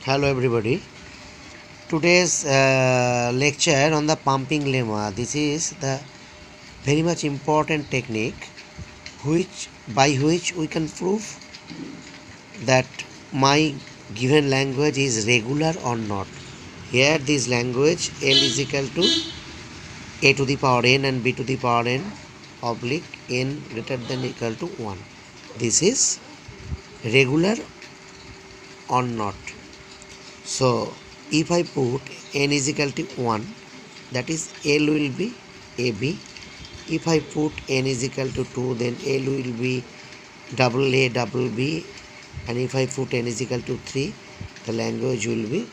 Hello everybody. Today's lecture on the pumping lemma. This is the very much important technique by which we can prove that my given language is regular or not. Here this language L is equal to a to the power n and b to the power n oblique n greater than equal to 1. This is regular or not. So if I put n is equal to 1, that is L will be AB. If I put n is equal to 2, then L will be double A double B, and if I put n is equal to 3, the language will be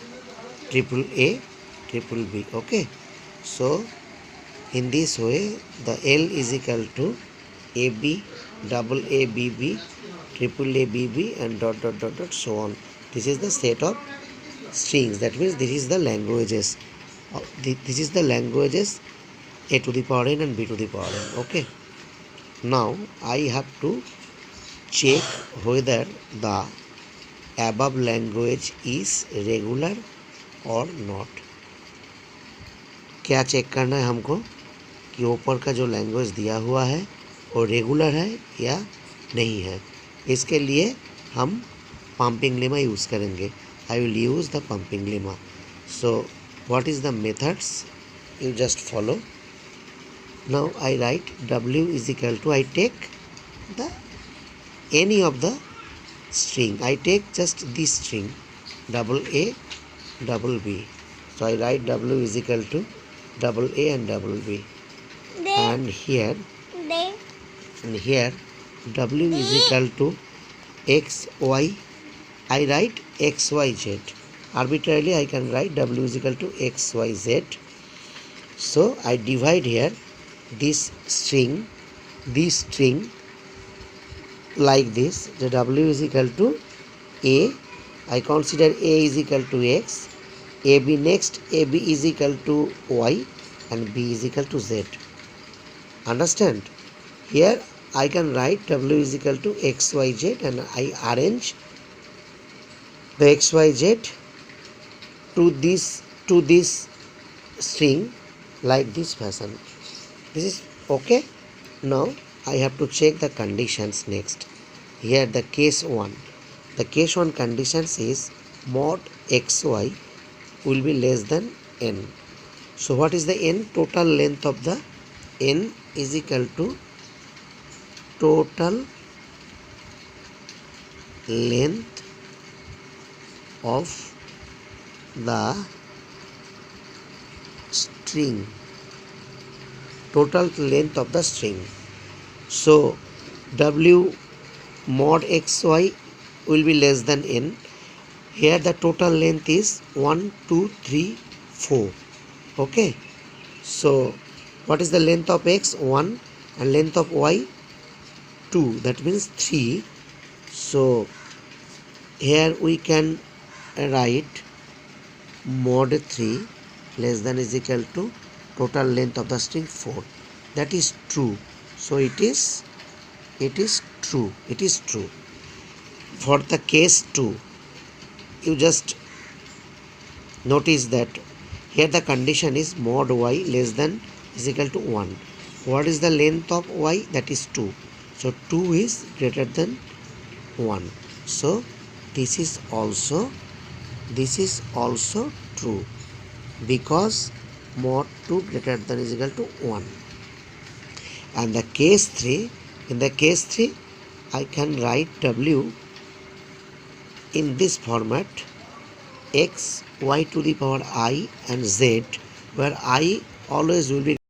triple A triple B. Okay, so in this way the L is equal to AB double A BB triple A BB and dot dot dot dot so on. This is the set of strings. That means this is the languages. This is the languages A to the power n and B to the power n. Okay. Now I have to check whether the above language is regular or not. क्या check करना है हमको कि ऊपर का जो language दिया हुआ है वो रेगुलर है या नहीं है. इसके लिए हम पंपिंग लेमा यूज़ करेंगे. I will use the pumping lemma. So what is the methods? You just follow. Now I write W is equal to, I take the any of the string. I take just this string double A double B. So I write W is equal to double A and double B. And here W is equal to X Y. I write XYZ. Arbitrarily I can write W is equal to XYZ. So I divide here this string like this. The W is equal to A. I consider A is equal to X. AB next. AB is equal to Y and B is equal to Z. Understand? Here I can write W is equal to XYZ and I arrange the XYZ to this string like this fashion. This is okay. Now I have to check the conditions next. Here the case 1. The case 1 conditions is mod XY will be less than n. So what is the n? Total length of the n is equal to total length of the string. Total length of the string. So W mod XY will be less than n. Here the total length is 1 2 3 4. Okay, so what is the length of X? 1 and length of Y 2, that means 3. So here we can write mod 3 less than is equal to total length of the string 4. That is true. So it is true. For the case 2, you just notice that here the condition is mod Y less than is equal to 1. What is the length of Y? That is 2. So 2 is greater than 1. So this is also true because mod 2 greater than is equal to 1. And the case 3, in the case 3 I can write W in this format: X Y to the power I and Z, where I always will be